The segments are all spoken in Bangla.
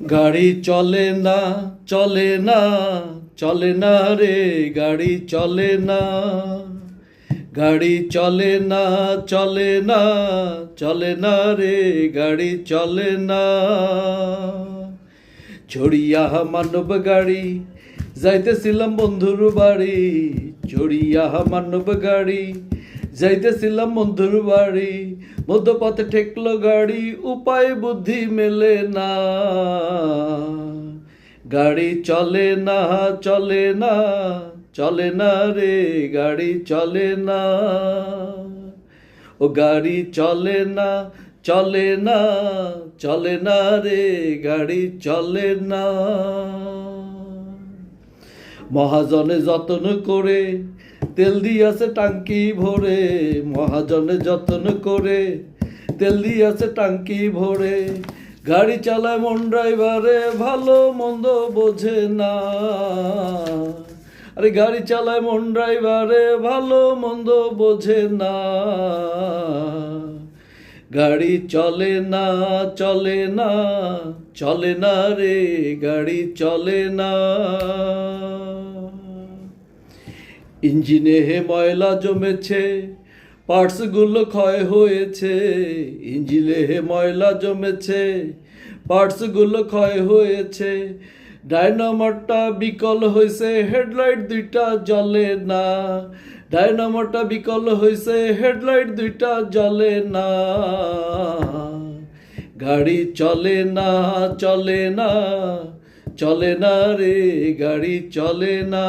গাড়ি চলে না, চলে না, চলে না রে, গাড়ি চলে না। গাড়ি চলে না, চলে না, চলে না রে, গাড়ি চলে না। চড়িয়া মানব গাড়ি যাইতেছিলাম বন্ধুর বাড়ি, চড়িয়া মানব গাড়ি যাইতেছিলাম বন্ধুর বাড়ি। মধ্যপথে ঠেকলো গাড়ি, উপায় বুদ্ধি মেলে না। গাড়ি চলে না, চলে না, চলে না রে, গাড়ি চলে না। ও গাড়ি চলে না, চলে না, চলে না রে, গাড়ি চলে না। মহাজনে যত্ন করে তেল দিয়াছে টাঙ্কি ভরে, মহাজনে যত্ন করে তেল দিয়াছে টাঙ্কি ভরে। গাড়ি চালায় মন ড্রাইভারে, ভালো মন্দ বোঝে না। আরে গাড়ি চালায় মন ড্রাইভারে, ভালো মন্দ বোঝে না। গাড়ি চলে না, চলে না, চলে না রে, গাড়ি চলে না। ইঞ্জিনে ময়লা জমেছে, পার্টসগুলো ক্ষয় হয়েছে। ইঞ্জিনে ময়লা জমেছে, পার্টসগুলো ক্ষয় হয়েছে। ডায়নামোটা বিকল হয়েছে, হেডলাইট দুইটা জ্বলে না। ডায়নামোটা বিকল হয়েছে, হেডলাইট দুইটা জ্বলে না। গাড়ি চলে না, চলে না, চলে না রে, গাড়ি চলে না।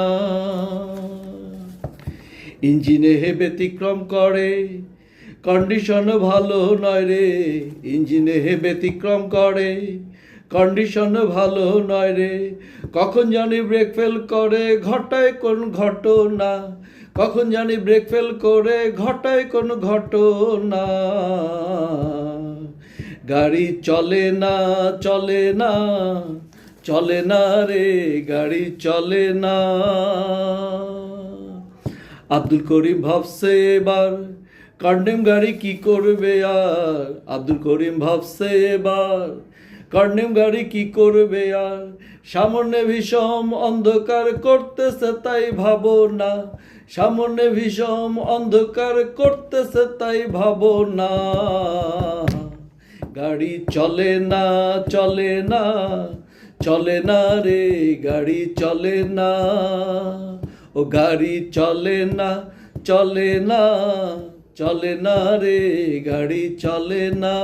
ইঞ্জিনে ব্যতিক্রম করে, কন্ডিশন ভালো নয় রে। ইঞ্জিনে ব্যতিক্রম করে, কন্ডিশন ভালো নয় রে। কখন জানি ব্রেক ফেল করে, ঘটায় কোন ঘটনা। কখন জানি ব্রেক ফেল করে, ঘটায় কোন ঘটনা। গাড়ি চলে না, চলে না, চলে না রে, গাড়ি চলে না। আব্দুল করিম ভাবছে এবার কন্ডেম গাড়ি কি করবে আর। আব্দুল করিম ভাবছে এবার কন্ডেম গাড়ি কি করবে আর। সামনে ভীষণ অন্ধকার করতেছে তাই ভাবো না। সামনে ভীষণ অন্ধকার করতেছে তাই ভাবো না। গাড়ি চলে না, চলে না, চলে না রে, গাড়ি চলে না। ও গাড়ি চলে না, চলে না, চলে না রে, গাড়ি চলে না।